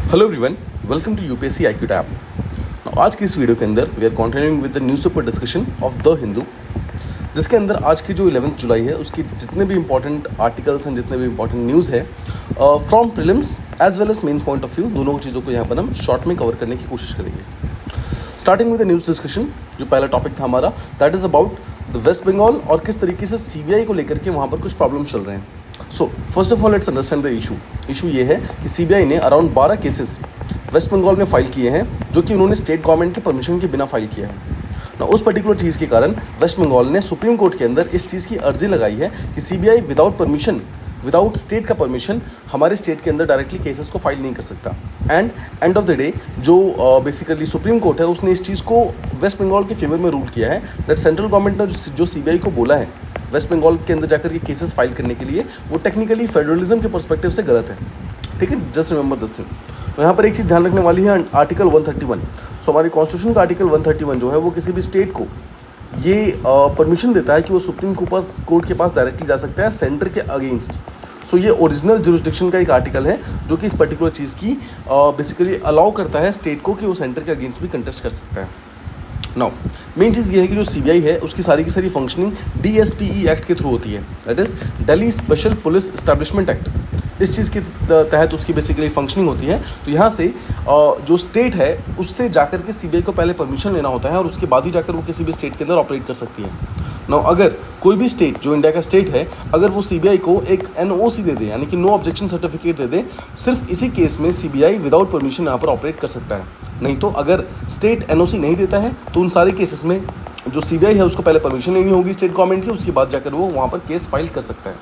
Hello everyone, welcome to UPSC IQ tab. आज की इस वीडियो के अंदर we are continuing with the newspaper discussion of the Hindu, जिसके अंदर आज की जो 11 जुलाई है उसकी जितने भी इंपॉर्टेंट आर्टिकल्स हैं, जितने भी इंपॉर्टेंट न्यूज़ है from prelims as well as mains point of view, दोनों चीज़ों को यहाँ पर हम शॉर्ट में कवर करने की कोशिश करेंगे। Starting with the news discussion, जो पहला टॉपिक था हमारा, that is about the West Bengal और किस तरीके से सीबीआई को लेकर के वहाँ पर कुछ प्रॉब्लम चल रहे हैं। So first of all let's understand the issue ये है कि सीबीआई ने अराउंड 12 केसेस वेस्ट बंगाल में फाइल किए हैं, जो कि उन्होंने स्टेट गवर्नमेंट के परमिशन के बिना फाइल किया है ना। उस पर्टिकुलर चीज़ के कारण वेस्ट बंगाल ने सुप्रीम कोर्ट के अंदर इस चीज़ की अर्जी लगाई है कि CBI without permission, without state का परमिशन हमारे स्टेट के अंदर डायरेक्टली केसेस को फाइल नहीं कर सकता। And end of the day जो बेसिकली सुप्रीम कोर्ट है उसने इस चीज़ को वेस्ट बंगाल के फेवर में रूल किया है दैट सेंट्रल गवर्नमेंट ने जो सीबीआई को बोला है वेस्ट बंगाल के अंदर जाकर के केसेस फाइल करने के लिए, वो टेक्निकली फेडरलिज्म के पर्सपेक्टिव से गलत है। ठीक है, जस्ट रिमेंबर दिस थिंग। तो यहाँ पर एक चीज़ ध्यान रखने वाली है, आर्टिकल 131। सो हमारी कॉन्स्टिट्यूशन का आर्टिकल 131 जो है वो किसी भी स्टेट को ये परमिशन देता है कि वो सुप्रीम कोर्ट के पास डायरेक्टली जा सकता है सेंटर के अगेंस्ट। सो ये ओरिजिनल जुरिस्डिक्शन का एक आर्टिकल है जो कि इस पर्टिकुलर चीज़ की बेसिकली अलाउ करता है स्टेट को कि वो सेंटर के अगेंस्ट भी कंटेस्ट कर सकता है। नाउ मेन चीज़ ये है कि जो सीबीआई है उसकी सारी की सारी फंक्शनिंग डीएसपीई एक्ट के थ्रू होती है, that is Delhi special police establishment act. इस चीज़ के तहत उसकी बेसिकली फंक्शनिंग होती है। तो यहाँ से जो स्टेट है उससे जाकर के सीबीआई को पहले परमिशन लेना होता है और उसके बाद ही जाकर वो किसी भी स्टेट के अंदर ऑपरेट कर सकती है। नाउ अगर कोई भी स्टेट जो इंडिया का स्टेट है अगर वो सीबीआई को एक एनओसी दे दे, यानी कि नो ऑब्जेक्शन सर्टिफिकेट दे दे, सिर्फ इसी केस में सीबीआई विदाउट परमिशन यहाँ पर ऑपरेट कर सकता है। नहीं तो अगर स्टेट एनओसी नहीं देता है तो उन सारे केसेस में जो सीबीआई है उसको पहले परमिशन लेनी होगी स्टेट गवर्नमेंट की, उसके बाद जाकर वो वहाँ पर केस फाइल कर सकता है।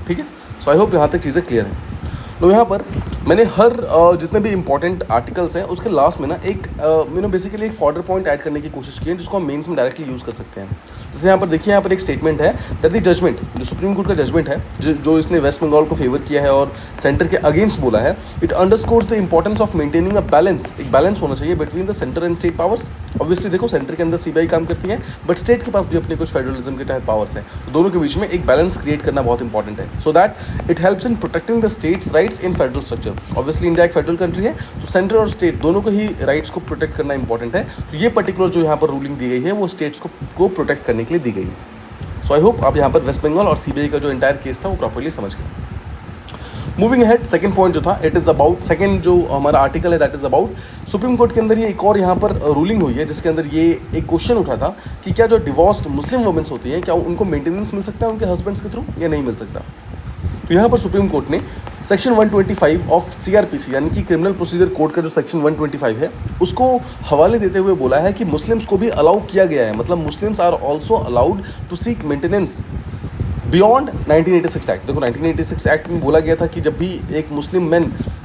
ठीक है, सो आई होप यहाँ तक चीज़ें क्लियर हैं। तो यहाँ पर मैंने हर जितने भी इंपॉर्टेंट आर्टिकल्स हैं उसके लास्ट में ना एक मैंने बेसिकली एक फॉर्डर पॉइंट ऐड करने की कोशिश की है जिसको हम मेंस में डायरेक्टली यूज़ कर सकते हैं। जैसे यहाँ पर देखिए, यहाँ पर एक स्टेटमेंट है दैट द जजमेंट, जो सुप्रीम कोर्ट का जजमेंट है जो इसने वेस्ट बंगाल को फेवर किया है और सेंटर के अगेंस्ट बोला है, it underscores the importance of maintaining a balance. एक बैलेंस होना चाहिए between the centre and state powers. Obviously देखो, सेंटर के अंदर सीबीआई काम करती है बट स्टेट के पास भी अपने कुछ फेडरलिज्म के तहत पावर्स हैं, तो दोनों के बीच में एक बैलेंस क्रिएट करना बहुत इंपॉर्टेंट है, so that it helps in protecting the states rights in federal structure. Obviously India एक फेडरल कंट्री है, तो सेंटर और स्टेट दोनों को ही राइट्स को प्रोटेक्ट करना इंपॉर्टेंट है। तो ये पर्टिकुलर जो यहाँ पर रूलिंग दी गई है वो स्टेट्स को प्रोटेक्ट करने के लिए दी गई है। सो आई होप आप यहाँ पर वेस्ट बंगाल और सीबीआई का जो एंटायर केस था वो प्रॉपर्ली समझ गए। मूविंग अहेड, सेकंड पॉइंट जो था, इट इज़ अबाउट सेकंड जो हमारा आर्टिकल है that is about supreme court के अंदर ये एक और यहाँ पर रूलिंग हुई है जिसके अंदर ये एक क्वेश्चन उठा था कि क्या जो डिवोर्स्ड मुस्लिम वुमेन्स होती हैं क्या उनको मेंटेनेंस मिल सकता है उनके हस्बैंड्स के थ्रू या नहीं मिल सकता। तो यहाँ पर सुप्रीम कोर्ट ने सेक्शन 125 ऑफ सीआरपीसी यानी कि क्रिमिनल प्रोसीजर कोड का जो सेक्शन 125 है उसको हवाले देते हुए बोला है कि मुस्लिम्स को भी अलाउ किया गया है, मतलब Muslims are also allowed to seek maintenance beyond 1986 act. देखो 1986 एक्ट में बोला गया था कि जब भी एक मुस्लिम मैन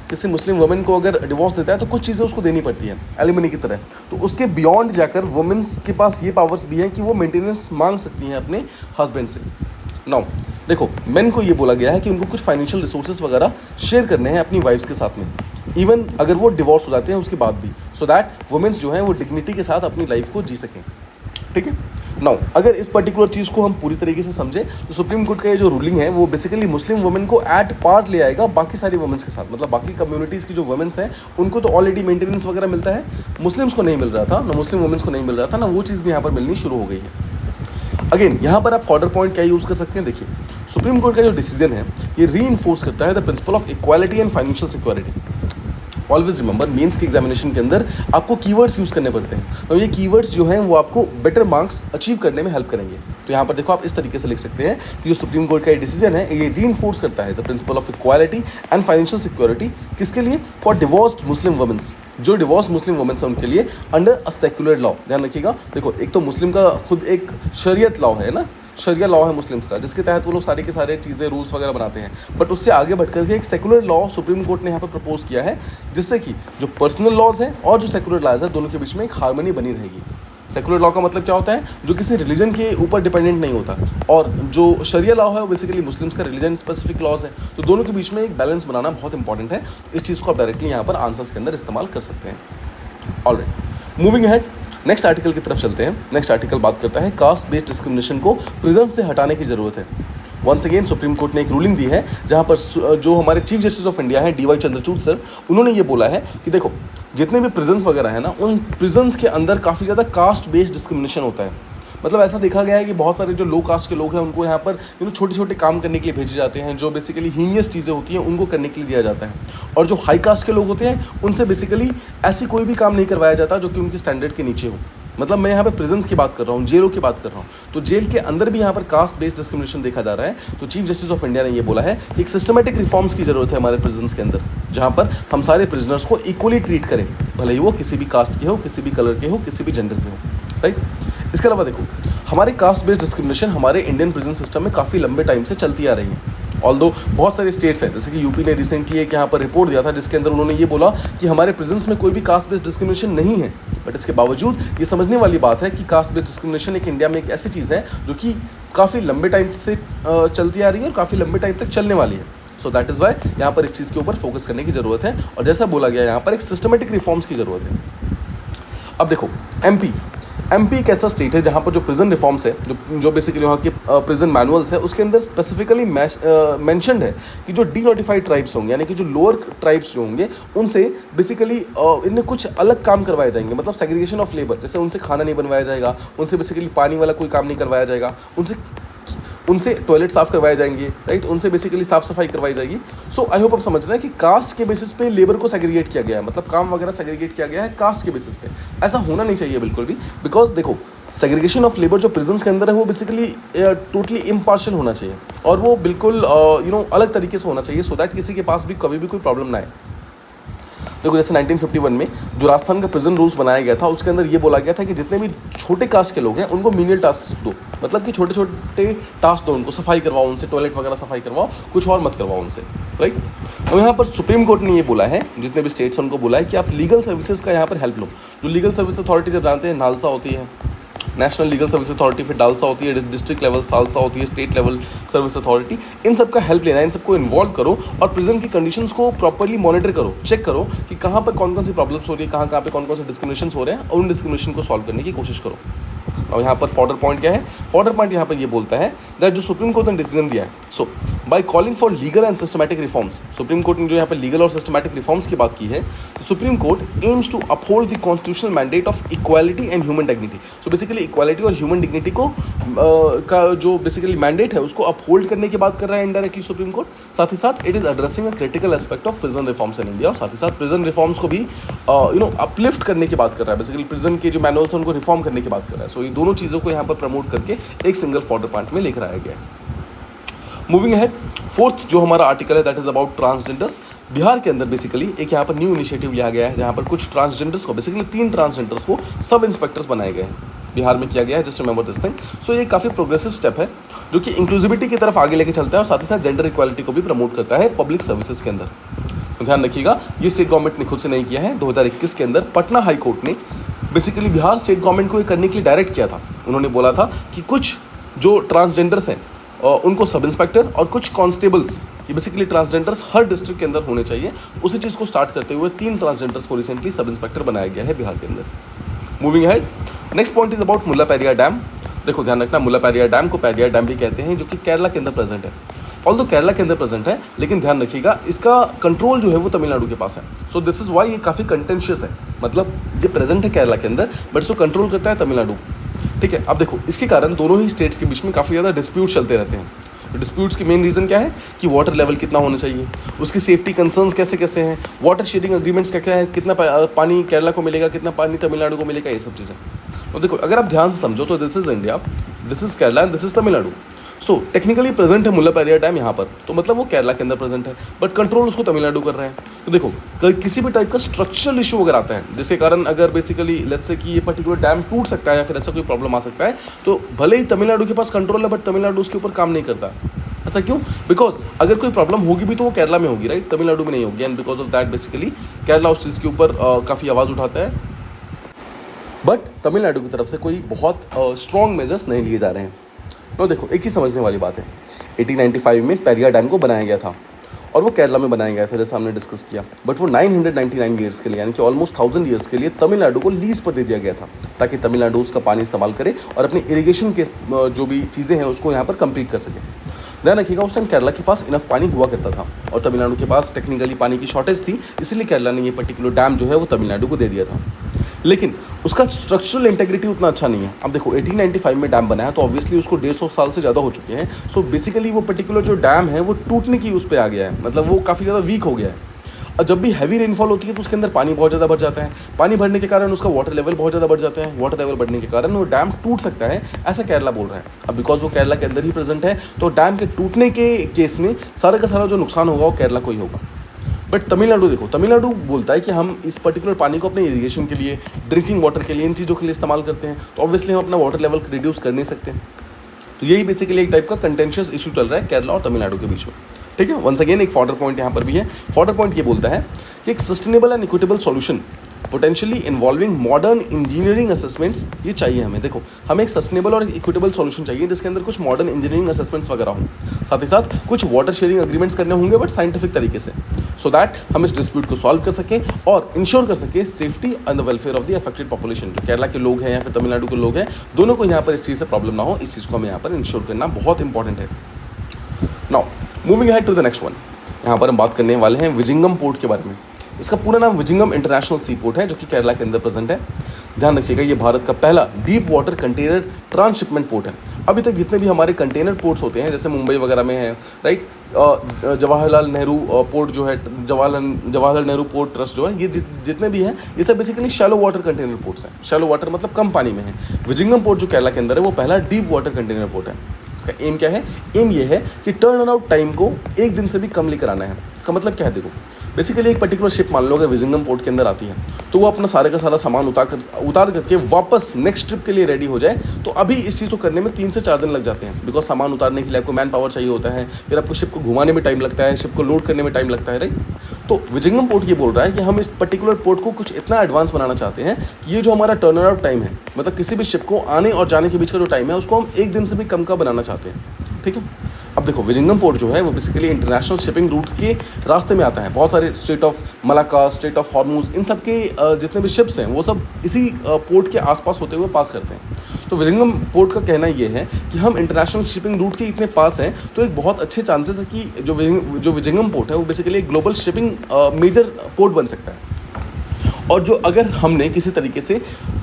किसी मुस्लिम वुमेन को अगर डिवोर्स देता है तो कुछ चीज़ें उसको देनी पड़ती है एलिमनी की तरह, तो उसके बियॉन्ड जाकर वुमेन्स के पास ये पावर्स भी हैं कि वो मेंटेनेंस मांग सकती हैं अपने हस्बैंड से। नाउ देखो, मेन को ये बोला गया है कि उनको कुछ फाइनेंशियल रिसोर्सेज वगैरह शेयर करने हैं अपनी वाइफ्स के साथ में, इवन अगर वो डिवोर्स हो जाते हैं उसके बाद भी, सो दैट वुमेन्स जो हैं वो डिग्निटी के साथ अपनी लाइफ को जी सकें। ठीक है, नाउ अगर इस पर्टिकुलर चीज़ को हम पूरी तरीके से समझे तो सुप्रीम कोर्ट का ये जो रूलिंग है वो बेसिकली मुस्लिम वुमेन को एट पार ले आएगा बाकी सारी वुमेन्स के साथ, मतलब बाकी कम्युनिटीज़ की जो वुमेन्स हैं उनको तो ऑलरेडी मेंटेनेंस वगैरह मिलता है, मुस्लिम्स को नहीं मिल रहा था ना, मुस्लिम वुमेन्स को नहीं मिल रहा था ना, वो चीज़ भी यहाँ पर मिलनी शुरू हो गई है। अगेन यहाँ पर आप फॉर्डर पॉइंट क्या यूज़ कर सकते हैं, देखिए सुप्रीम कोर्ट का जो डिसीजन है ये रीइंफोर्स करता है the principle of equality and financial security. Always remember, mains के एग्जामिनेशन के अंदर आपको कीवर्ड्स यूज़ करने पड़ते हैं, तो ये कीवर्ड्स जो हैं वो आपको बेटर मार्क्स अचीव करने में हेल्प करेंगे। तो यहाँ पर देखो आप इस तरीके से लिख सकते हैं कि जो सुप्रीम कोर्ट का ये डिसीजन है ये रीइंफोर्स करता है the principle of equality and financial security. किसके लिए? फॉर डिवोर्स्ड मुस्लिम वुमेन्स, जो डिवोर्स मुस्लिम वुमेन्स हैं उनके लिए अंडर अ सेक्युलर लॉ। ध्यान रखिएगा, देखो एक तो मुस्लिम का खुद एक शरीयत लॉ है ना, शरिया लॉ है मुस्लिम्स का, जिसके तहत वो लोग सारे के सारे चीज़ें रूल्स वगैरह बनाते हैं, बट उससे आगे बढ़ करके एक सेकुलर लॉ सुप्रीम कोर्ट ने यहाँ पर प्रपोज किया है जिससे कि जो पर्सनल लॉज हैं और जो सेकुलर लॉज है दोनों के बीच में एक हार्मनी बनी रहेगी। सेकुलर लॉ का मतलब क्या होता है? जो किसी रिलीजन के ऊपर डिपेंडेंट नहीं होता, और जो शरिया लॉ है वो बेसिकली मुस्लिम्स का रिलीजन स्पेसिफिक लॉज है, तो दोनों के बीच में एक बैलेंस बनाना बहुत इंपॉर्टेंट है। इस चीज़ को आप डायरेक्टली यहाँ पर आंसर्स के अंदर इस्तेमाल कर सकते हैं। Alright, moving ahead, next article की तरफ चलते हैं। नेक्स्ट आर्टिकल बात करता है कास्ट बेस्ड डिस्क्रिमिनेशन को प्रिजन से हटाने की ज़रूरत है। वंस अगेन सुप्रीम कोर्ट ने एक रूलिंग दी है जहाँ पर जो हमारे चीफ जस्टिस ऑफ इंडिया हैं DY चंद्रचूड़ सर, उन्होंने ये बोला है कि देखो जितने भी प्रिजन्स वगैरह है ना, उन प्रिजन्स के अंदर काफ़ी ज़्यादा कास्ट बेस्ड डिस्क्रिमिनेशन होता है। मतलब ऐसा देखा गया है कि बहुत सारे जो लो कास्ट के लोग हैं उनको यहाँ पर छोटे छोटे काम करने के लिए भेजे जाते हैं, जो बेसिकली हीनियस चीज़ें होती हैं उनको करने के लिए दिया जाता है। और जो हाई कास्ट के लोग होते हैं उनसे बेसिकली ऐसी कोई भी काम नहीं करवाया जाता जो कि उनकी स्टैंडर्ड के नीचे हो। मतलब मैं यहाँ पे प्रिजन्स की बात कर रहा हूँ, जेलों की बात कर रहा हूँ, तो जेल के अंदर भी यहाँ पर कास्ट बेस्ड डिस्क्रिमिनेशन देखा जा रहा है। तो चीफ जस्टिस ऑफ इंडिया ने ये बोला है कि एक सिस्टमेटिक रिफॉर्म्स की जरूरत है हमारे प्रिजन्स के अंदर, जहाँ पर हम सारे प्रिजनर्स को इक्वली ट्रीट करें, भले ही वो किसी भी कास्ट के हो, किसी भी कलर के हो, किसी भी जेंडर के हो, राइट। इसके अलावा देखो हमारे कास्ट बेस्ड डिस्क्रिमिनेशन हमारे इंडियन प्रिजन सिस्टम में काफ़ी लंबे टाइम से चलती आ रही है। ऑल्दो बहुत सारे स्टेट्स हैं, जैसे कि यूपी ने रिसेंटली एक यहाँ पर रिपोर्ट दिया था जिसके अंदर उन्होंने ये बोला कि हमारे प्रिजन्स में कोई भी कास्ट बेस्ड डिस्क्रिमिनेशन नहीं है। बट इसके बावजूद ये समझने वाली बात है कि कास्ट बेस्ड डिस्क्रिमिनेशन एक इंडिया में एक ऐसी चीज़ है जो कि काफ़ी लंबे टाइम से चलती आ रही है और काफ़ी लंबे टाइम तक चलने वाली है। सो दैट इज़ वाई यहाँ पर इस चीज़ के ऊपर फोकस करने की ज़रूरत है, और जैसा बोला गया यहाँ पर एक सिस्टमेटिक रिफॉर्म्स की ज़रूरत है। अब देखो एमपी एक ऐसा स्टेट है जहाँ पर जो प्रिजन रिफॉर्म्स है, जो बेसिकली वहाँ के प्रिजन मैनुअल्स है, उसके अंदर स्पेसिफिकली मेंशन्ड है कि जो डीनोटिफाइड ट्राइब्स होंगे, यानी कि जो लोअर ट्राइब्स जो होंगे, उनसे बेसिकली इनमें कुछ अलग काम करवाए जाएंगे। मतलब सेग्रीगेशन ऑफ लेबर, जैसे उनसे खाना नहीं बनवाया जाएगा, उनसे बेसिकली पानी वाला कोई काम नहीं करवाया जाएगा, उनसे टॉयलेट साफ़ करवाए जाएंगे, राइट, उनसे बेसिकली साफ़ सफाई करवाई जाएगी। सो आई होप आप समझ रहे हैं कि कास्ट के बेसिस पे लेबर को सेग्रीगेट किया गया है, मतलब काम वगैरह सेग्रीगेट किया गया है कास्ट के बेसिस पे। ऐसा होना नहीं चाहिए बिल्कुल भी, बिकॉज देखो सेग्रीगेशन ऑफ लेबर जो प्रिजन्स के अंदर है वो बेसिकली टोटली इम्पार्शियल होना चाहिए, और वो बिल्कुल अलग तरीके से होना चाहिए, सो दैट किसी के पास भी कभी भी कोई प्रॉब्लम ना आए। देखो जैसे 1951 में जो राजस्थान का प्रिजन रूल्स बनाया गया था, उसके अंदर ये बोला गया था कि जितने भी छोटे कास्ट के लोग हैं उनको मीनियल टास्क दो, मतलब कि छोटे छोटे टास्क दो, उनको सफाई करवाओ, उनसे टॉयलेट वगैरह सफाई करवाओ, कुछ और मत करवाओ उनसे, राइट। और यहाँ पर सुप्रीम कोर्ट ने ये बोला है, जितने भी स्टेट्स हैं उनको बोला है कि आप लीगल सर्विसेज का यहाँ पर हेल्प लो। जो लीगल सर्विस अथॉरिटी जब जानते हैं नालसा होती है, नेशनल लीगल सर्विस अथॉरिटी, फिर डालसा होती है, डिस्ट्रिक्ट लेवल सालसा होती है, स्टेट लेवल सर्विस अथॉरिटी, इन सब का हेल्प लेना है, इन सबको इन्वॉल्व करो और प्रिजन की कंडीशंस को प्रॉपर्ली मॉनिटर करो, चेक करो कि कहाँ पर कौन कौन सी प्रॉब्लम्स हो रही है, कहाँ पे कौन कौन से डिस्क्रिमिनेशन हो रहे हैं, और उन डिस्क्रिमिनेशन को सॉल्व करने की कोशिश करो। और यहाँ पर फॉर्डर पॉइंट क्या है? फॉर्डर पॉइंट यहाँ पर ये बोलता है दैट जो सुप्रीम कोर्ट ने डिसीजन दिया है, so by calling for legal and systematic reforms, supreme court ने जो यहाँ पर लीगल और सिस्टमैटिक रिफॉर्म्स की बात की है, तो supreme court aims to uphold the constitutional mandate of equality and human dignity. So basically equality और ह्यूमन डिग्निटी को का जो बेसिकली मैंडेट है उसको अपहोल्ड करने की बात कर रहा है इनडायरेक्टली सुप्रीम कोर्ट। साथ ही साथ it is addressing a critical aspect of prison reforms in India, और साथ ही साथ प्रिजन रिफॉर्म्स को भी अपलिफ्ट करने की बात कर रहा है, बेसिकली प्रिजन के जो मैनुअल्स हैं उनको रिफॉर्म करने की बात कर रहा है। सो ये दोनों चीज़ों को यहाँ पर प्रमोट करके एक सिंगल फॉर्डर पॉइंट में लेकर आया गया है। मूविंग अहेड, फोर्थ जो हमारा आर्टिकल है that is about transgenders. Bihar के अंदर बेसिकली एक यहाँ पर न्यू इनिशिएटिव लिया गया है जहाँ पर कुछ ट्रांसजेंडर्स को, बेसिकली 3 ट्रांसजेंडर्स को सब इंस्पेक्टर्स बनाए गए हैं, बिहार में किया गया है, जस्ट रिमेंबर दिस थिंग। सो ये काफ़ी प्रोग्रेसिव स्टेप है जो कि इंक्लूसिविटी की तरफ आगे लेके चलता है और साथ ही साथ जेंडर इक्वालिटी को भी प्रमोट करता है पब्लिक सर्विसेज के अंदर। तो ध्यान रखिएगा, ये स्टेट गवर्नमेंट ने खुद से नहीं किया है। 2021 के अंदर पटना हाई कोर्ट ने बेसिकली बिहार स्टेट गवर्नमेंट को ये करने के लिए डायरेक्ट किया था। उन्होंने बोला था कि कुछ जो ट्रांसजेंडर्स हैं उनको सब इंस्पेक्टर और कुछ कॉन्स्टेबल्स, ये बेसिकली ट्रांसजेंडर्स हर डिस्ट्रिक्ट के अंदर होने चाहिए। उसी चीज़ को स्टार्ट करते हुए 3 ट्रांसजेंडर्स को रिसेंटली सब इंस्पेक्टर बनाया गया है बिहार के अंदर। Moving ahead, next point is about Mullaperiyar dam. देखो ध्यान रखना, मुल्लापेरियार डैम को पेरियार डैम भी कहते हैं, जो कि केरला के अंदर प्रेजेंट है। ऑल्दो केरला के अंदर प्रेजेंट है, लेकिन ध्यान रखिएगा इसका कंट्रोल जो है वो तमिलनाडु के पास है। सो दिस इज वाई ये काफ़ी कंटेंशियस है, मतलब ये प्रेजेंट है केरला के अंदर बट इसको कंट्रोल करता है तमिलनाडु, ठीक है। अब देखो इसके कारण दोनों ही स्टेट्स के बीच में काफ़ी ज़्यादा डिस्प्यूट चलते रहते हैं। तो डिस्प्यूट्स की मेन रीज़न क्या है कि वाटर लेवल कितना होना चाहिए, उसकी सेफ्टी कंसर्न्स कैसे कैसे हैं, वाटर शेयरिंग एग्रीमेंट्स क्या क्या है, कितना पानी केरला को मिलेगा, कितना पानी तमिलनाडु को मिलेगा, ये सब चीज़ें। तो देखो अगर आप ध्यान से समझो तो this is India, this is Kerala and this is Tamil Nadu. So technically present है मुल्लापेरियार डैम यहाँ पर, तो मतलब वो केरला के अंदर प्रेजेंट है बट कंट्रोल उसको तमिलनाडु कर रहे हैं। तो देखो किसी भी टाइप का स्ट्रक्चरल इशू अगर आता है जिसके कारण अगर बेसिकली लेट्स से कि ये पर्टिकुलर डैम टूट सकता है या फिर ऐसा कोई प्रॉब्लम आ सकता है, तो भले ही तमिलनाडु के पास कंट्रोल है बट तमिलनाडु उसके ऊपर काम नहीं करता। ऐसा क्यों? बिकॉज अगर कोई प्रॉब्लम होगी भी तो वो केरला में होगी, राइट, तमिलनाडु में नहीं होगी। And because of that basically Kerala उस चीज़ के ऊपर काफ़ी आवाज़ उठाता है, बट तमिलनाडु की तरफ से कोई बहुत स्ट्रॉन्ग मेजर्स नहीं लिए जा रहे हैं। तो देखो एक ही समझने वाली बात है, 1895 में पेरियार डैम को बनाया गया था और वो केरला में बनाया गया था जैसा हमने डिस्कस किया, बट वो 999 ईयर्स के लिए यानी कि ऑलमोस्ट 1000 ईयर्स के लिए तमिलनाडु को लीज पर दे दिया गया था, ताकि तमिलनाडु उसका पानी इस्तेमाल करे और अपनी इरिगेशन के जो भी चीज़ें हैं उसको यहाँ पर कंप्लीट कर सके। ध्यान रखिएगा उस टाइम केरला के पास इनफ पानी हुआ करता था और तमिलनाडु के पास टेक्निकली पानी की शॉर्टेज थी, इसलिए केरला ने ये पर्टिकुलर डैम जो है वो तमिलनाडु को दे दिया था। लेकिन उसका स्ट्रक्चरल इंटेग्रिटी उतना अच्छा नहीं है। अब देखो 1895 में डैम बना है तो ऑब्वियसली उसको 150 साल से ज़्यादा हो चुके हैं। सो बेसिकली वो पर्टिकुलर जो डैम है वो टूटने की उस पर आ गया है, मतलब वो काफ़ी ज़्यादा वीक हो गया है। और जब भी हैवी रेनफॉल होती है तो उसके अंदर पानी बहुत ज़्यादा बढ़ जाता है, पानी भरने के कारण उसका वाटर लेवल बहुत ज़्यादा बढ़ जाता है, वाटर लेवल बढ़ने के कारण वो डैम टूट सकता है, ऐसा केरला बोल रहा है। अब बिकॉज वो केरला के अंदर ही प्रेजेंट है तो डैम के टूटने के केस में सारा का सारा जो नुकसान होगा वो केरला को ही होगा। बट तमिलनाडु देखो, तमिलनाडु बोलता है कि हम इस पर्टिकुलर पानी को अपने इरीगेशन के लिए, ड्रिंकिंग वाटर के लिए, इन चीज़ों के लिए इस्तेमाल करते हैं, तो ऑब्वियसली हम अपना वाटर लेवल रिड्यूस कर नहीं सकते। तो यही बेसिकली एक टाइप का कंटेंशियस इशू चल रहा है केरला और तमिलनाडु के बीच में। ठीक है, वंस अगेन एक फॉर्डर पॉइंट यहाँ पर भी है। फॉर्डर पॉइंट ये बोलता है कि एक sustainable and equitable solution potentially involving modern engineering assessments, ये चाहिए हमें। देखो हमें एक सस्टेनेबल और इक्विटेबल सॉल्यूशन चाहिए जिसके अंदर कुछ मॉडर्न इंजीनियरिंग असेसमेंट्स वगैरह हों, साथ ही साथ कुछ वाटर शेयरिंग एग्रीमेंट्स करने होंगे बट साइंटिफिक तरीके से, सो दैट हम इस डिस्प्यूट को सॉल्व कर सकें और इंश्योर कर सकें safety and the welfare of the affected population. जो केरला के लोग हैं या फिर तमिलनाडु के लोग हैं, दोनों को यहाँ पर इस चीज़ से प्रॉब्लम ना हो, इस चीज़ को हमें यहाँ पर इंश्योर करना बहुत इंपॉर्टेंट है। Now moving ahead to the next one, यहाँ पर हम बात करने वाले हैं विजिंगम पोर्ट के बारे में। इसका पूरा नाम विजिंगम इंटरनेशनल सी पोर्ट है जो कि केरला के अंदर प्रेजेंट है। ध्यान रखिएगा ये भारत का पहला deep water container transshipment port है। अभी तक जितने भी हमारे कंटेनर पोर्ट्स होते हैं जैसे मुंबई वगैरह में है, राइट, जवाहरलाल नेहरू पोर्ट जो है, जवाहरलाल नेहरू पोर्ट ट्रस्ट जो है, ये जितने भी हैं ये सब basically shallow water container ports हैं। शैलो वाटर मतलब कम पानी में है। विजिंगम पोर्ट जो केरला के अंदर है वो पहला डीप वाटर कंटेनर पोर्ट है। इसका एम क्या है? एम ये है कि टर्न अराउंड टाइम को एक दिन से भी कम लेकर आना है। इसका मतलब क्या है? देखो बेसिकली एक पर्टिकुलर शिप मान लो अगर विजिंगम पोर्ट के अंदर आती है तो वो अपना सारे का सारा सामान उतार करके वापस नेक्स्ट ट्रिप के लिए रेडी हो जाए, तो अभी इस चीज़ को करने में 3 से 4 दिन लग जाते हैं। बिकॉज सामान उतारने के लिए आपको मैन पावर चाहिए होता है, फिर आपको शिप को घुमाने में टाइम लगता है, शिप को लोड करने में टाइम लगता है, राइट। तो विजिंगम पोर्ट ये बोल रहा है कि हम इस पर्टिकुलर पोर्ट को कुछ इतना एडवांस बनाना चाहते हैं कि ये जो हमारा टर्न अराउंड टाइम है, मतलब किसी भी शिप को आने और जाने के बीच का जो टाइम है उसको हम एक दिन से भी कम का बनाना चाहते हैं। ठीक है, अब देखो विजिंगम पोर्ट जो है वो बेसिकली इंटरनेशनल शिपिंग रूट्स के रास्ते में आता है। बहुत सारे strait of Malacca, strait of Hormuz, इन सब के जितने भी शिप्स हैं वो सब इसी पोर्ट के आसपास होते हुए पास करते हैं। तो विजिंगम पोर्ट का कहना ये है कि हम इंटरनेशनल शिपिंग रूट के इतने पास हैं तो एक बहुत अच्छे चांसेस है कि जो विजिंगम पोर्ट है वो बेसिकली एक ग्लोबल शिपिंग मेजर पोर्ट बन सकता है। और जो अगर हमने किसी तरीके से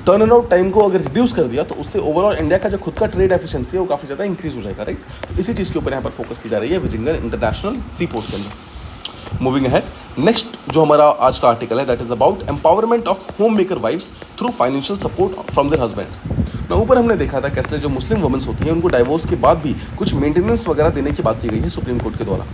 टर्न अराउंड टाइम को अगर रिड्यूस कर दिया तो उससे ओवरऑल इंडिया का जो खुद का ट्रेड एफिशिएंसी है वो काफ़ी ज़्यादा इंक्रीज हो जाएगा, राइट। तो इसी चीज़ के ऊपर यहाँ पर फोकस की जा रही है विजिंगम इंटरनेशनल सी पोर्ट के अंदर। मूविंग अहेड, नेक्स्ट जो हमारा आज का आर्टिकल है that is about empowerment of home maker wifes through financial support from their husbands. ना ऊपर हमने देखा था कैसे जो मुस्लिम वुमेन्स होती हैं उनको डाइवोर्स के बाद भी कुछ मेंटेनेंस वगैरह देने की बात की गई है सुप्रीम कोर्ट के द्वारा।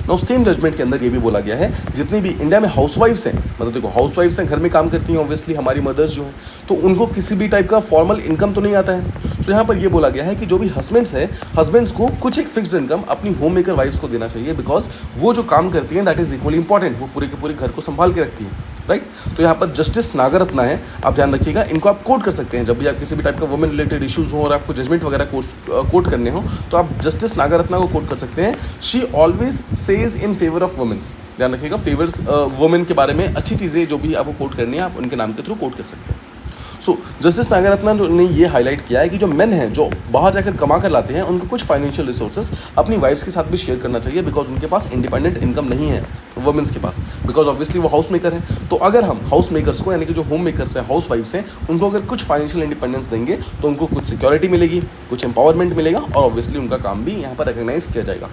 ना सेम जजमेंट के अंदर ये भी बोला गया है जितनी भी इंडिया में हाउसवाइफ्स हैं, मतलब देखो हाउसवाइफ्स हैं, घर में काम करती हैं ऑब्वियसली हमारी मदर्स जो हैं, तो उनको किसी भी टाइप का फॉर्मल इनकम तो नहीं आता है। तो यहाँ पर ये बोला गया है कि जो भी हस्बैंड्स हैं, हस्बैंड्स को कुछ एक फिक्स्ड इनकम अपनी होम मेकर वाइफ्स को देना चाहिए, बिकॉज वो जो काम करती हैं दैट इज इक्वली इंपॉर्टेंट, वो पूरे के पूरे घर को संभाल के रखती है, राइट। तो यहाँ पर जस्टिस नागरत्ना है, आप ध्यान रखिएगा, इनको आप कोट कर सकते हैं जब भी आप किसी भी टाइप का वुमेन रिलेटेड इश्यूज हो और आपको जजमेंट वगैरह कोट करने हो तो आप जस्टिस नागरत्ना को कोट कर सकते हैं। She always says in favour of womens. ध्यान रखिएगा, फेवर्स वुमेन के बारे में अच्छी चीज़ें जो भी आपको कोट करनी है आप उनके नाम के थ्रू कोट कर सकते हैं। सो जस्टिस नागरत्ना ने ये हाईलाइट किया है कि जो मेन हैं जो बाहर जाकर कमा कर लाते हैं उनको कुछ फाइनेंशियल रिसोर्सेज अपनी वाइफ्स के साथ भी शेयर करना चाहिए, बिकॉज उनके पास इंडिपेंडेंट इनकम नहीं है वुमेन्स के पास, बिकॉज ऑब्वियसली वो हाउस मेकर है। तो अगर हम हाउस मेकर्स को यानी कि जो होम मेकर्स हैं, हाउस वाइफ्स हैं, उनको अगर कुछ फाइनेंशियल इंडिपेंडेंस देंगे तो उनको कुछ सिक्योरिटी मिलेगी, कुछ एम्पावरमेंट मिलेगा और ऑब्वियसली उनका काम भी यहाँ पर रिकग्नाइज किया जाएगा।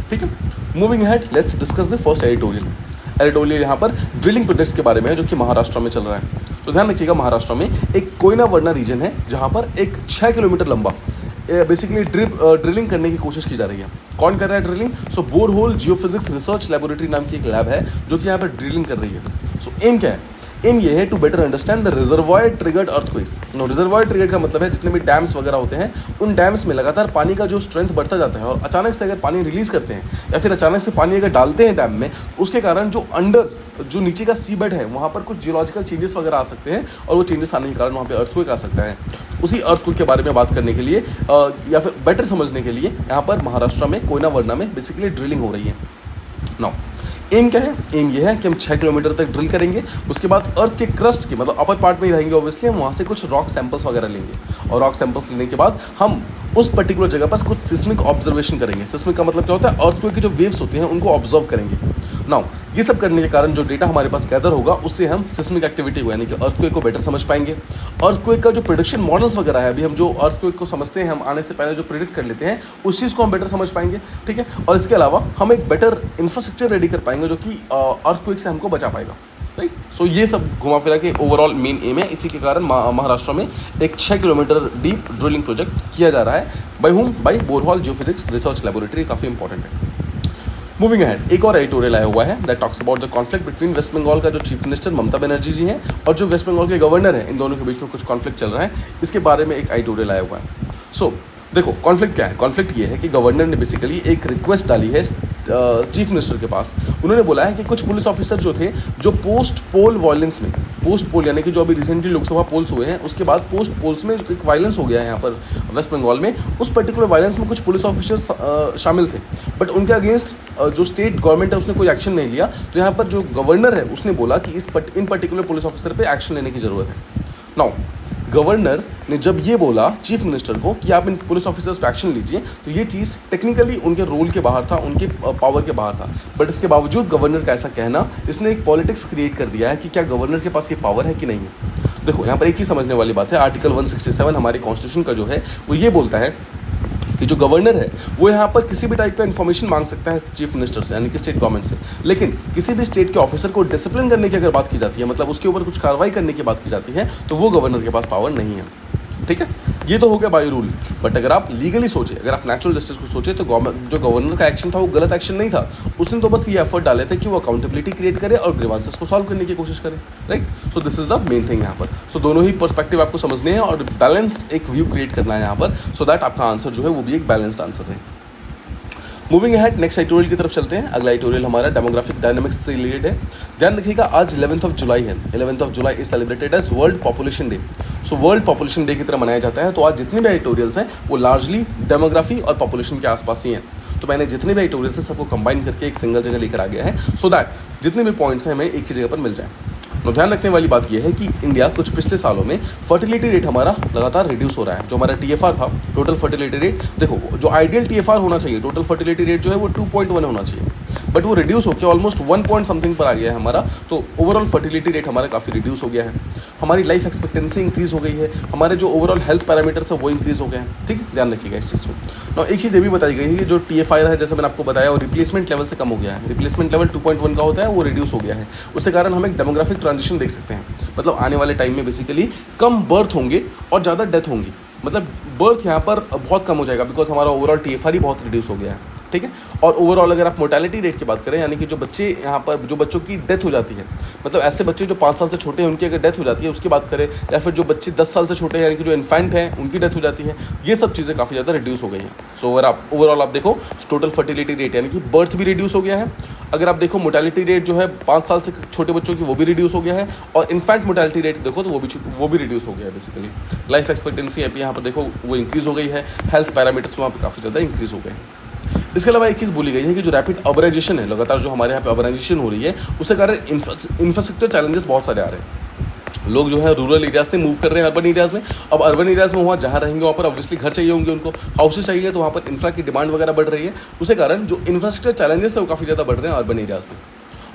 ठीक है, moving ahead let's discuss the first editorial यहाँ पर ड्रिलिंग प्रोजेक्ट्स के बारे में है जो कि महाराष्ट्र में चल रहा है। तो ध्यान रखिएगा, महाराष्ट्र में एक कोयना वर्ना रीजन है जहाँ पर एक 6 किलोमीटर लंबा बेसिकली ड्रिलिंग करने की कोशिश की जा रही है। कौन कर रहा है ड्रिलिंग? सो बोरहोल जियोफिजिक्स रिसर्च लेबोरेटरी नाम की एक लैब है जो कि यहाँ पर ड्रिलिंग कर रही है। सो एम क्या है? एम ये है to better understand the reservoir triggered earthquakes. No, reservoir triggered का मतलब है जितने भी डैम्स वगैरह होते हैं उन डैम्स में लगातार पानी का जो स्ट्रेंथ बढ़ता जाता है और अचानक से अगर पानी रिलीज करते हैं या फिर अचानक से पानी अगर डालते हैं डैम में, उसके कारण जो नीचे का सी बेड है वहाँ पर कुछ जियोलॉजिकल चेंजेस वगैरह आ सकते हैं और वो चेंजेस आने के कारण वहाँ पे अर्थक्वेक आ सकता है। उसी अर्थक्वेक के बारे में बात करने के लिए या फिर बेटर समझने के लिए यहाँ पर महाराष्ट्र में कोयना वर्ना में बेसिकली ड्रिलिंग हो रही है। नाउ एम क्या है? एम ये है कि हम 6 किलोमीटर तक ड्रिल करेंगे, उसके बाद अर्थ के क्रस्ट के मतलब अपर पार्ट में ही रहेंगे ऑब्वियसली, हम वहाँ से कुछ रॉक सैंपल्स वगैरह लेंगे और रॉक सैंपल्स लेने के बाद हम उस पर्टिकुलर जगह पर कुछ सिस्मिक ऑब्जर्वेशन करेंगे। सिस्मिक का मतलब क्या होता है? अर्थक्वेक की जो वेव्स होती हैं उनको ऑब्जर्व करेंगे। नाउ ये सब करने के कारण जो डेटा हमारे पास गैदर होगा उससे हम सिस्मिक एक्टिविटी को यानी कि अर्थक्वेक को बेटर समझ पाएंगे। अर्थक्वेक का जो प्रेडिक्शन मॉडल्स वगैरह है, अभी हम जो अर्थक्वेक को समझते हैं, हम आने से पहले जो प्रेडिक्ट कर लेते हैं उस चीज़ को हम बेटर समझ पाएंगे, ठीक है। और इसके अलावा हम एक बेटर इंफ्रास्ट्रक्चर रेडी कर पाएंगे जो कि अर्थक्वेक से हमको बचा पाएगा, राइट। सो ये सब घुमा फिरा के ओवरऑल मेन एम है। इसी के कारण महाराष्ट्र में एक 6 किलोमीटर डीप ड्रिलिंग प्रोजेक्ट किया जा रहा है। By hmm? By borehole geophysics research laboratory. काफ़ी इंपॉर्टेंट है। मूविंग अहेड, एक और एडिटोरियल आया हुआ है that talks about the conflict between West Bengal का जो चीफ मिनिस्टर ममता बनर्जी जी हैं और जो वेस्ट बंगाल के गवर्नर हैं, इन दोनों के बीच में कुछ कॉन्फ्लिक्ट चल रहा है। इसके बारे में एक एडिटोरियल आया हुआ है। सो देखो कॉन्फ्लिक्ट क्या है? कॉन्फ्लिक्ट ये है कि गवर्नर ने बेसिकली एक रिक्वेस्ट डाली है चीफ मिनिस्टर के पास। उन्होंने बोला है कि कुछ पुलिस ऑफिसर जो थे जो पोस्ट पोल वायलेंस में, पोस्ट पोल यानी कि जो अभी रिसेंटली लोकसभा पोल्स हुए हैं उसके बाद पोस्ट पोल्स में एक वायलेंस हो गया है यहाँ पर वेस्ट बंगाल में, उस पर्टिकुलर वायलेंस में कुछ पुलिस ऑफिसर्स शामिल थे, बट उनके अगेंस्ट जो स्टेट गवर्नमेंट है उसने कोई एक्शन नहीं लिया। तो यहाँ पर जो गवर्नर है उसने बोला कि इन पर्टिकुलर पुलिस ऑफिसर पर एक्शन लेने की ज़रूरत है। नाउ गवर्नर ने जब ये बोला चीफ मिनिस्टर को कि आप इन पुलिस ऑफिसर्स पर एक्शन लीजिए, तो ये चीज़ टेक्निकली उनके रोल के बाहर था, उनके पावर के बाहर था। बट इसके बावजूद गवर्नर का ऐसा कहना, इसने एक पॉलिटिक्स क्रिएट कर दिया है कि क्या गवर्नर के पास ये पावर है कि नहीं है। देखो यहाँ पर एक ही समझने वाली बात है, आर्टिकल 167 हमारे कॉन्स्टिट्यूशन का जो है वो ये बोलता है कि जो गवर्नर है वो यहाँ पर किसी भी टाइप का इन्फॉर्मेशन मांग सकता है चीफ मिनिस्टर से यानी कि स्टेट गवर्नमेंट से, लेकिन किसी भी स्टेट के ऑफिसर को डिसिप्लिन करने की अगर बात की जाती है, मतलब उसके ऊपर कुछ कार्रवाई करने की बात की जाती है, तो वो गवर्नर के पास पावर नहीं है, ठीक है। ये तो हो गया बाय रूल। बट अगर आप लीगली सोचे, अगर आप नेचुरल जस्टिस को सोचे, तो जो गवर्नर का एक्शन था वो गलत एक्शन नहीं था। उसने तो बस ये एफर्ट डाले थे कि वो अकाउंटेबिलिटी क्रिएट करे और ग्रीवांसेस को सॉल्व करने की कोशिश करे, right. So this is the main thing यहाँ पर। सो दोनों ही पर्सपेक्टिव आपको समझने हैं और बैलेंस्ड एक व्यू क्रिएट करना है यहाँ पर, सो दैट आपका आंसर जो है वो भी एक बैलेंस्ड आंसर है। मूविंग अहेड, नेक्स्ट एडिटोरियल की तरफ चलते हैं। अगला एडिटोरियल हमारा डेमोग्राफिक डायनामिक्स से रिलेटेड है। ध्यान रखिएगा आज 11 जुलाई है। 11 July is celebrated as World Population Day. So World Population Day की तरह मनाया जाता है। तो आज जितने भी एडिटोरियल्स हैं वो लार्जली डेमोग्राफी और पॉपुलेशन के आसपास ही हैं। तो मैंने जितने भी एडिटोरियल्स हैं सबको कंबाइन करके एक सिंगल जगह लेकर आ गया है, सो दैट जितने भी पॉइंट्स हैं हमें एक ही जगह पर मिल जाएं। तो ध्यान रखने वाली बात यह है कि इंडिया कुछ पिछले सालों में फर्टिलिटी रेट हमारा लगातार रिड्यूस हो रहा है। जो हमारा TFR था, टोटल फर्टिलिटी रेट, देखो जो आइडियल TFR होना चाहिए, टोटल फर्टिलिटी रेट जो है वो 2.1 होना चाहिए, बट वो रिड्यूस होकर ऑलमोस्ट 1 पॉइंट समथिंग पर आ गया है हमारा। तो ओवरऑल फर्टिलिटी रेट हमारा काफ़ी रिड्यूस हो गया है। हमारी लाइफ एक्सपेक्टेंसी इंक्रीज़ हो गई है, हमारे जो ओवरऑल हेल्थ पैरामीटर्स है वो इंक्रीज़ हो गए हैं, ठीक है। ध्यान रखिएगा इस चीज़ को। तो एक चीज़ ये भी बताई गई है कि जो TFR है, जैसे मैंने आपको बताया, वो रिप्लेसमेंट लेवल से कम हो गया है। रिप्लेसमेंट लेवल 2.1 का होता है, वो रिड्यूस हो गया है। उसके कारण हम एक डेमोग्राफिक ट्रांजिशन देख सकते हैं, मतलब आने वाले टाइम में बेसिकली कम बर्थ होंगे और ज़्यादा डेथ होंगी। मतलब बर्थ यहाँ पर बहुत कम हो जाएगा बिकॉज हमारा ओवरऑल TFR ही बहुत रिड्यूस हो गया है, ठीक है। और ओवरऑल अगर आप मोर्टेलिटी रेट की बात करें, यानी कि जो बच्चे यहाँ पर, जो बच्चों की डेथ हो जाती है, मतलब ऐसे बच्चे जो 5 साल से छोटे हैं उनकी अगर डेथ हो जाती है उसकी बात करें, या फिर जो बच्चे 10 साल से छोटे हैं यानी कि जो इन्फेंट हैं उनकी डेथ हो जाती है, ये सब चीज़ें काफ़ी ज़्यादा रिड्यूस हो गई हैं। सो ओवरऑल आप देखो टोटल फर्टिलिटी रेट यानी कि बर्थ भी रिड्यूस हो गया है। अगर आप देखो मोर्टेलिटी रेट जो है 5 साल से छोटे बच्चों की वो भी रिड्यूस हो गया है, और इन्फेंट मोर्टेलिटी रेट देखो तो वो भी रिड्यूस हो गया है बेसिकली। लाइफ एक्सपेक्टेंसी अभी यहाँ पर देखो वो इंक्रीज़ हो गई है, हेल्थ पैरामीटर्स वहाँ पर काफ़ी ज़्यादा इंक्रीज़ हो गए हैं। इसके अलावा एक चीज़ बोली गई है कि जो रैपिड अर्बनाइजेशन है, लगातार जो हमारे यहाँ पे अर्बनाइजेशन हो रही है, उसके कारण इंफ्रास्ट्रक्चर चैलेंजेस बहुत सारे आ रहे हैं। लोग जो है रूरल एरियाज से मूव कर रहे हैं अर्बन एरियाज़ में। अब अर्बन एरियाज़ में वहाँ जहाँ रहेंगे वहाँ पर ऑब्वियसली घर चाहिए होंगे, उनको हाउसेस चाहिए, तो वहाँ पर इंफ्रा की डिमांड वगैरह बढ़ रही है। उसके कारण जो इंफ्रास्ट्रक्चर चैलेंजेस है वो काफ़ी ज़्यादा बढ़ रहे हैं अर्बन एरियाज़ में।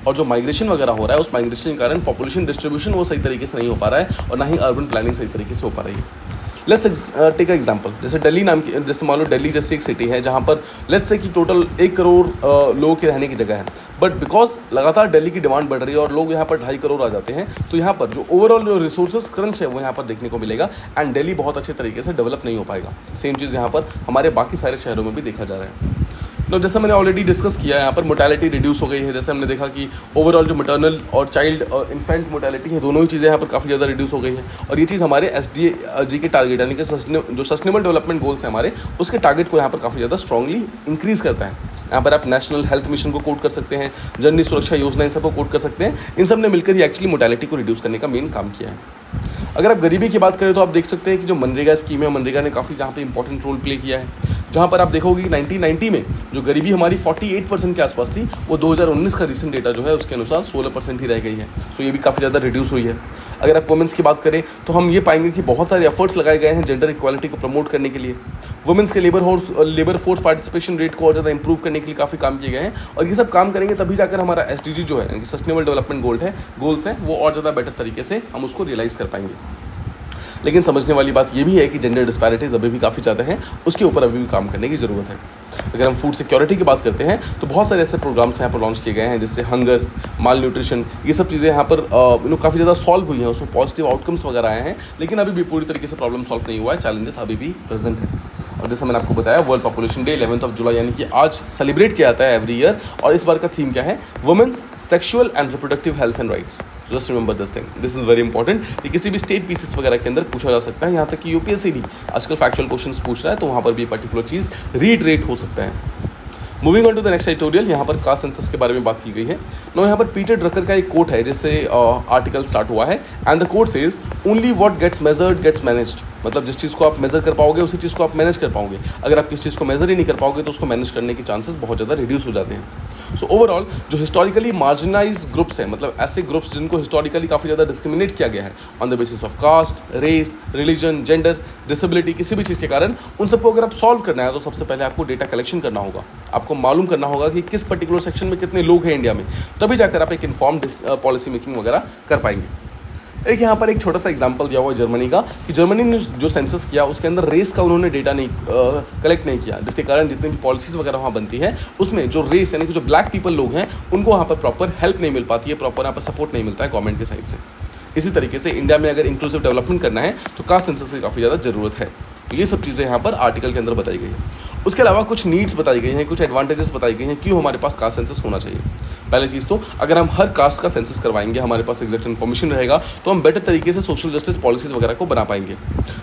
और जो माइग्रेशन वगैरह हो रहा है, उस माइग्रेशन के कारण पॉपुलेशन डिस्ट्रीब्यूशन वो सही तरीके से नहीं हो पा रहा है, और ना ही अर्बन प्लानिंग सही तरीके से हो पा रही है। लेट्स टेक एग्जांपल, जैसे दिल्ली नाम की, जैसे मान लो दिल्ली जैसी एक सिटी है जहाँ पर लेट्स से कि टोटल 1 करोड़ लोगों के रहने की जगह है, बट बिकॉज लगातार दिल्ली की डिमांड बढ़ रही है और लोग यहाँ पर 2.5 करोड़ आ जाते हैं, तो यहाँ पर जो ओवरऑल जो रिसोर्सेज क्रंच है वो यहाँ पर देखने को मिलेगा, एंड दिल्ली बहुत अच्छे तरीके से डेवलप नहीं हो पाएगा। सेम चीज़ यहाँ पर हमारे बाकी सारे शहरों में भी देखा जा रहा है। तो जैसा मैंने ऑलरेडी डिस्कस किया है, यहाँ पर मोर्टेलिटी रिड्यूस हो गई है। जैसे हमने देखा कि ओवरऑल जो मैटरनल और चाइल्ड इन्फेंट मोर्टेलिटी है, दोनों ही चीज़ें यहाँ पर काफ़ी ज़्यादा रिड्यूस हो गई है। और ये चीज़ हमारे SDG के टारगेट यानी कि जो सस्टेनेबल डेवलपमेंट गोल्स हैं हमारे, उसके टारगेट को यहाँ पर काफ़ी ज़्यादा स्ट्रांगली इंक्रीज़ करता है। यहाँ पर आप नेशनल हेल्थ मिशन को कोट कर सकते हैं, जननी सुरक्षा योजना, इन सबको कोट कर सकते हैं। इन सब ने मिलकर ही एक्चुअली मोर्टेलिटी को रिड्यूस करने का मेन काम किया है। अगर आप गरीबी की बात करें तो आप देख सकते हैं कि जो मनरेगा स्कीम है, मनरेगा ने काफ़ी जहाँ पे इंपॉर्टेंट रोल प्ले किया है। जहाँ पर आप देखोगे कि 1990 में जो गरीबी हमारी 48% के आसपास थी, वो 2019 का रिसेंट डेटा जो है उसके अनुसार 16% ही रह गई है। सो ये भी काफ़ी ज़्यादा रिड्यूस हुई है। अगर आप वुमेंस की बात करें तो हम ये पाएंगे कि बहुत सारे एफर्ट्स लगाए गए हैं जेंडर इक्वालिटी को प्रमोट करने के लिए। वुमेंस के लेबर फोर्स पार्टिसिपेशन रेट को और ज़्यादा इंप्रूव करने के लिए काफ़ी काम किए गए हैं, और ये सब काम करेंगे तभी जाकर हमारा SDG जो है, सस्टेनेबल डेवलपमेंट गोल्स हैं, वो और ज़्यादा बेटर तरीके से हम उसको रियलाइज़ कर पाएंगे। लेकिन समझने वाली बात ये भी है कि जेंडर डिस्पैरिटीज़ अभी भी काफ़ी ज़्यादा हैं, उसके ऊपर अभी भी काम करने की ज़रूरत है। अगर हम फूड सिक्योरिटी की बात करते हैं तो बहुत सारे ऐसे प्रोग्राम्स यहाँ पर लॉन्च किए गए हैं, जिससे हंगर, माल न्यूट्रिशन, ये सब चीज़ें यहाँ पर काफ़ी ज़्यादा सॉल्व हुई हैं, उसमें पॉजिटिव आउटकम्स वगैरह आए हैं। लेकिन अभी भी पूरी तरीके से प्रॉब्लम सॉल्व नहीं हुआ है, चैलेंजेस अभी भी प्रेजेंट हैं। और जैसे मैंने आपको बताया, वर्ल्ड पॉपुलेशन डे 11 जुलाई यानी कि आज सेलिब्रेट किया जाता है एवरी ईयर, और इस बार का थीम क्या है? Womens sexual and reproductive health and rights. Just remember this thing, this is very important. ये किसी भी स्टेट पीसीस वगैरह के अंदर पूछा जा सकता है, यहाँ तक कि यूपीएससी भी आजकल फैक्चुअल क्वेश्चंस पूछ रहा है, तो वहाँ पर भी पर्टिकुलर चीज़ रीइटरेट हो सकता है। Moving on to the next editorial, यहाँ पर कास्ट सेंसस के बारे में बात की गई है। नो, यहाँ पर पीटर ड्रकर का एक कोट है जिससे आर्टिकल स्टार्ट हुआ है, and the quote says only what gets measured gets managed. मतलब जिस चीज़ को आप मेजर कर पाओगे उसी चीज़ को आप मैनेज कर पाओगे। अगर आप किसी चीज़ को मेजर ही नहीं कर पाओगे तो उसको मैनेज करने के चांसेस बहुत ज़्यादा रिड्यूस हो जाते हैं। सो ओवरऑल जो हिस्टोरिकली मार्जिनाइज ग्रुप्स हैं, मतलब ऐसे ग्रुप्स जिनको हिस्टोरिकली काफ़ी ज़्यादा डिस्क्रिमिनेट किया गया है on the basis of caste, race, religion, gender, disability, किसी भी चीज़ के कारण, उन सबको अगर आप सॉल्व करना है तो सबसे पहले आपको डेटा कलेक्शन करना होगा। आपको मालूम करना होगा कि किस पर्टिकुलर सेक्शन में कितने लोग हैं इंडिया में, तभी जाकर आप एक इन्फॉर्म्ड पॉलिसी मेकिंग वगैरह कर पाएंगे। एक यहाँ पर एक छोटा सा एग्जांपल दिया हुआ है जर्मनी का, कि जर्मनी ने जो सेंसस किया उसके अंदर रेस का उन्होंने डेटा नहीं कलेक्ट नहीं किया, जिसके कारण जितनी भी पॉलिसीज़ वगैरह वहाँ बनती है उसमें जो रेस यानी कि जो ब्लैक पीपल लोग हैं उनको वहाँ पर प्रॉपर हेल्प नहीं मिल पाती है, प्रॉपर यहाँ पर सपोर्ट नहीं मिलता है गवर्नमेंट की साइड से। इसी तरीके से इंडिया में अगर इंक्लूसिव डेवलपमेंट करना है तो कास्ट सेंसस की काफ़ी ज़्यादा ज़रूरत है। तो ये सब चीज़ें यहाँ पर आर्टिकल के अंदर बताई गई है। उसके अलावा कुछ नीड्स बताई गई हैं, कुछ एडवांटेजेस बताई गई हैं क्यों हमारे पास कास्ट सेंसस होना चाहिए। पहली चीज़ तो अगर हम हर कास्ट का सेंसस करवाएंगे, हमारे पास एग्जैक्ट इन्फॉर्मेशन रहेगा, तो हम बेटर तरीके से सोशल जस्टिस पॉलिसीज़ वगैरह को बना पाएंगे।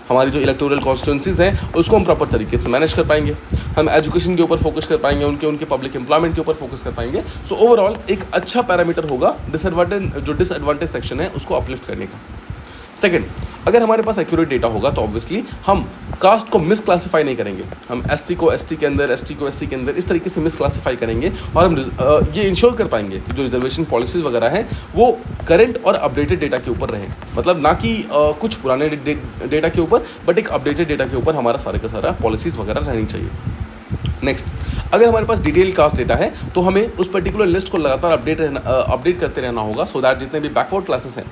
हमारी जो इलेक्टोरल कॉन्स्टिट्यूंसीज़ हैं उसको हम प्रॉपर तरीके से मैनेज कर पाएंगे। हम एजुकेशन के ऊपर फोकस कर पाएंगे, उनके पब्लिक एम्प्लॉयमेंट के ऊपर फोकस कर पाएंगे। सो ओवरऑल एक अच्छा पैरामीटर होगा डिसएडवांटेज सेक्शन है उसको अपलिफ्ट करने का। सेकंड, अगर हमारे पास एक्यूरेट डेटा होगा तो ऑब्वियसली हम कास्ट को मिसक्लासीफाई नहीं करेंगे। हम एससी को एसटी के अंदर, एसटी को एससी के अंदर इस तरीके से मिसक्लासीफाई करेंगे, और हम ये इंश्योर कर पाएंगे कि जो रिजर्वेशन पॉलिसीज़ वगैरह हैं वो करंट और अपडेटेड डेटा के ऊपर रहें। मतलब ना कि कुछ पुराने डेटा के ऊपर, बट एक अपडेटेड डेटा के ऊपर हमारा सारा का सारा पॉलिसीज़ वगैरह रहनी चाहिए। नेक्स्ट, अगर हमारे पास डिटेल कास्ट डेटा है तो हमें उस पर्टिकुलर लिस्ट को लगातार अपडेट करते रहना होगा, सो दैट जितने भी बैकवर्ड क्लासेस हैं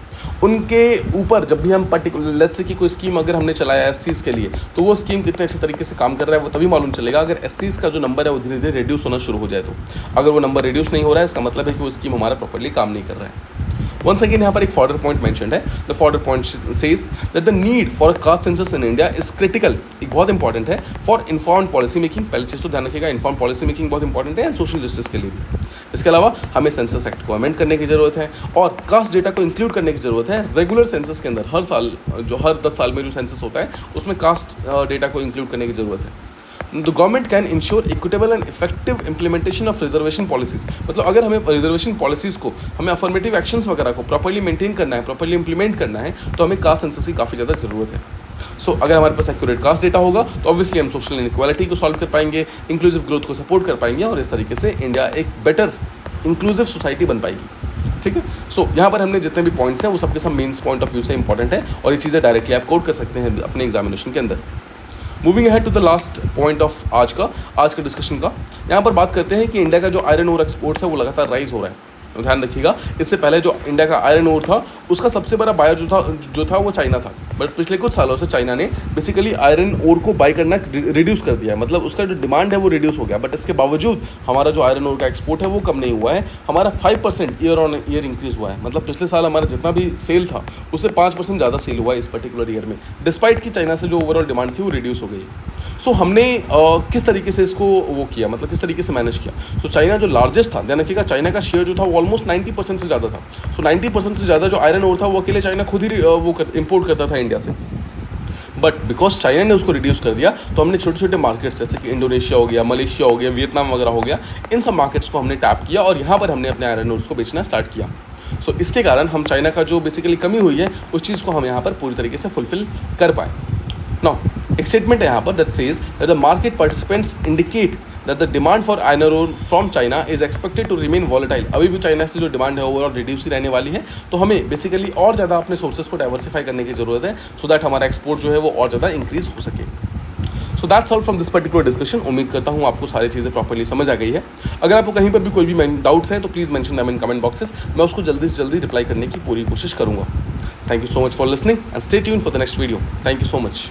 उनके ऊपर जब भी हम पर्टिकुलर लेट्स से कि कोई स्कीम अगर हमने चलाया एससीज़ के लिए, तो वो स्कीम कितने अच्छे तरीके से काम कर रहा है वो तभी मालूम चलेगा अगर एससीज़ का जो नंबर है वो धीरे धीरे रिड्यूस होना शुरू हो जाए। तो अगर वो नंबर रिड्यूस नहीं हो रहा है इसका मतलब है कि वो स्कीम हमारा प्रॉपर्ली काम नहीं कर रहा है। Once again, यहाँ पर एक फॉर्डर पॉइंट मेंशन्ड है। The fodder point says that the need for a caste census in India is critical, एक बहुत इंपॉर्टेंट है फॉर इन्फॉर्म्ड पॉलिसी मेकिंग। पहली चीज़ तो ध्यान रखिएगा, इन्फॉर्म्ड पॉलिसी मेकिंग बहुत इंपॉर्टेंट है एंड सोशल जस्टिस के लिए भी। इसके अलावा हमें सेंसस एक्ट को अमेंड करने की जरूरत है और कास्ट डेटा को इंक्लूड करने की जरूरत है। रेगुलर सेंसस के अंदर हर साल हर 10 साल में जो सेंसस होता है उसमें कास्ट डेटा को इंक्लूड करने की जरूरत है। The government can ensure equitable and effective implementation of reservation policies। मतलब अगर हमें रिजर्वेशन पॉलिसीज़ को, हमें अफर्मेटिव एक्शंस वगैरह को प्रॉपर्ली मेंटेन करना है, प्रॉपर्ली इंप्लीमेंट करना है, तो हमें कास्ट सेंसस की काफ़ी ज़्यादा ज़रूरत है। सो अगर हमारे पास एक्यूरेट कास्ट डेटा होगा तो ऑब्वियसली हम सोशल इनइक्वालिटी को सॉल्व कर पाएंगे, इंक्लूसिव ग्रोथ को सपोर्ट कर पाएंगे और इस तरीके से इंडिया एक बेटर इंक्लूसिव सोसाइटी बन पाएगी। ठीक है, सो यहाँ पर हमने जितने भी पॉइंट्स हैं वो सबके सब मेन्स पॉइंट ऑफ व्यू से इंपॉर्टेंट है और ये चीज़ें डायरेक्टली आप कोड कर सकते हैं अपने एग्जामिनेशन के अंदर। Moving ahead to the last point of आज का डिस्कशन का, यहाँ पर बात करते हैं कि इंडिया का जो आयरन ओर एक्सपोर्ट्स है वो लगातार राइज हो रहा है। तो ध्यान रखिएगा, इससे पहले जो इंडिया का आयरन ओर था उसका सबसे बड़ा बायर जो था वो चाइना था, बट पिछले कुछ सालों से चाइना ने बेसिकली आयरन ओर को बाय करना रिड्यूस कर दिया है। मतलब उसका जो डिमांड है वो रिड्यूस हो गया, बट इसके बावजूद हमारा जो आयरन ओर का एक्सपोर्ट है वो कम नहीं हुआ है। हमारा 5% ईयर ऑन ईयर इंक्रीज़ हुआ है। मतलब पिछले साल हमारा जितना भी सेल था उससे 5% ज़्यादा सेल हुआ है इस पर्टिकुलर ईयर में, डिस्पाइट कि चाइना से जो ओवरऑल डिमांड थी वो रिड्यूस हो गई। सो हमने किस तरीके से इसको वो किया, मतलब किस तरीके से मैनेज किया। सो चाइना जो लार्जेस्ट था, ध्यान रखिएगा, चाइना का शेयर जो था वो ऑलमोस्ट 90% से ज़्यादा था। सो 90% से ज़्यादा जो आयरन ओर था वो अकेले चाइना खुद ही इम्पोर्ट करता था इंडिया से। बट बिकॉज चाइना ने उसको रिड्यूस कर दिया तो हमने छोटे छोटे मार्केट्स जैसे कि इंडोनेशिया हो गया, मलेशिया हो गया, वियतनाम वगैरह हो गया, इन सब मार्केट्स को हमने टैप किया और यहाँ पर हमने अपने आयरन ओर्स को बेचना स्टार्ट किया। सो इसके कारण हम चाइना का जो बेसिकली कमी हुई है उस चीज़ को हम यहाँ पर पूरी तरीके से फुलफिल कर पाए। नाउ एक स्टेटमेंट है यहाँ पर that says that the market participants indicate that the demand for iron ore from China is expected to remain volatile. अभी भी चाइना से जो डिमांड है ओवरऑल रिड्यूस ही रहने वाली है, तो हमें बेसिकली और ज़्यादा अपने सोर्सेज को डाइवर्सिफाई करने की जरूरत है सो दैट हमारा एक्सपोर्ट जो है वो और ज़्यादा इंक्रीज हो सके। So that's all from this particular discussion. उम्मीद करता हूँ आपको सारी चीज़ें प्रॉपर्ली समझ आ गई है। अगर आपको कहीं पर भी कोई भी डाउट्स हैं तो please mention them in comment boxes, मैं उसको जल्दी से जल्दी रिप्लाई करने की पूरी कोशिश करूँगा। Thank you so much for listening and stay tuned for the next video. Thank you so much.